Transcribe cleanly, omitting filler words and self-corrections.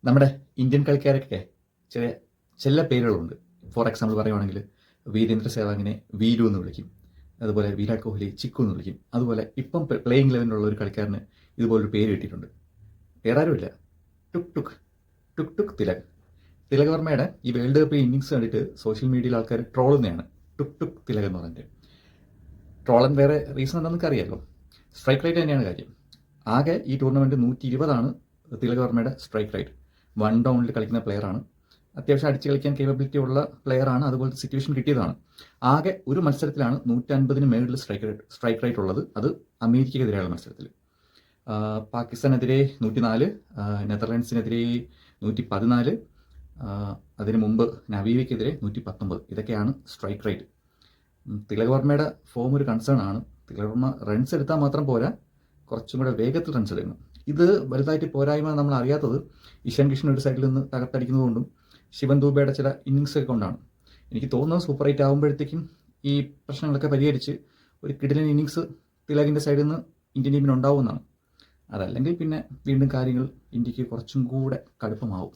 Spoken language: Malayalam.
നമ്മുടെ ഇന്ത്യൻ കളിക്കാരൊക്കെ ചെറിയ ചില പേരുകളുണ്ട്. ഫോർ എക്സാമ്പിൾ പറയുവാണെങ്കിൽ വീരേന്ദ്ര സേവാഗിനെ വീരു എന്ന് വിളിക്കും. അതുപോലെ വിരാട് കോഹ്ലി ചിക്കു എന്ന് വിളിക്കും. അതുപോലെ ഇപ്പം പ്ലേയിങ് ലെവലിലുള്ള ഒരു കളിക്കാരന് ഇതുപോലൊരു പേര് കിട്ടിയിട്ടുണ്ട്. വേറെ ആരുമില്ല, ടുക് ടുക് ടുക് ടുക് തിലക്. തിലക് വർമ്മയുടെ ഈ വേൾഡ് കപ്പ് ഇന്നിങ്സ് കണ്ടിട്ട് സോഷ്യൽ മീഡിയയിൽ ആൾക്കാർ ട്രോളുന്നതാണ് ടുക് ടുക് തിലക് എന്ന് പറഞ്ഞിട്ട്. ട്രോളൻ വേറെ റീസൺ എന്താണെന്നൊക്കെ അറിയാമല്ലോ. സ്ട്രൈക്ക് റേറ്റ് തന്നെയാണ് കാര്യം. ആകെ ഈ ടൂർണമെൻറ്റ് 120 തിലക് വർമ്മയുടെ സ്ട്രൈക്ക് റേറ്റ്. 1 ഡൗണിൽ കളിക്കുന്ന പ്ലെയറാണ്. അത്യാവശ്യം അടിച്ച് കളിക്കാൻ കേപ്പബിലിറ്റി ഉള്ള പ്ലെയറാണ്. അതുപോലത്തെ സിറ്റുവേഷൻ കിട്ടിയതാണ്. ആകെ ഒരു മത്സരത്തിലാണ് 150 മേളിൽ സ്ട്രൈക്ക് റേറ്റ് ഉള്ളത്. അത് അമേരിക്കയ്ക്കെതിരെയുള്ള മത്സരത്തിൽ. പാകിസ്ഥാനെതിരെ 104, നെതർലാൻഡ്സിനെതിരെ 114, അതിനു മുമ്പ് നവീവയ്ക്കെതിരെ 119. ഇതൊക്കെയാണ് സ്ട്രൈക്ക് റേറ്റ്. തിലക് വർമ്മയുടെ ഫോം ഒരു കൺസേൺ ആണ്. തിലക് വർമ്മ റൺസ് എടുത്താൽ മാത്രം പോരാ, കുറച്ചും കൂടെ വേഗത്തിൽ റൺസ് എടുക്കണം. ഇത് വലുതായിട്ട് പോരായ്മ നമ്മൾ അറിയാത്തത് ഇഷാൻ കിഷൻ ഒരു സൈഡിൽ നിന്ന് തകർത്തടിക്കുന്നതുകൊണ്ടും ശിവൻ ദൂബയുടെ ചില ഇന്നിങ്സൊക്കെ കൊണ്ടാണ്. എനിക്ക് തോന്നുന്നത് സൂപ്പർ 8 ആകുമ്പോഴത്തേക്കും ഈ പ്രശ്നങ്ങളൊക്കെ പരിഹരിച്ച് ഒരു കിടിലൻ ഇന്നിങ്സ് തിലകിൻ്റെ സൈഡിൽ നിന്ന് ഇന്ത്യൻ ടീമിന് ഉണ്ടാവുമെന്നാണ്. അതല്ലെങ്കിൽ പിന്നെ വീണ്ടും കാര്യങ്ങൾ ഇന്ത്യക്ക് കുറച്ചും കൂടെ കടുപ്പമാവും.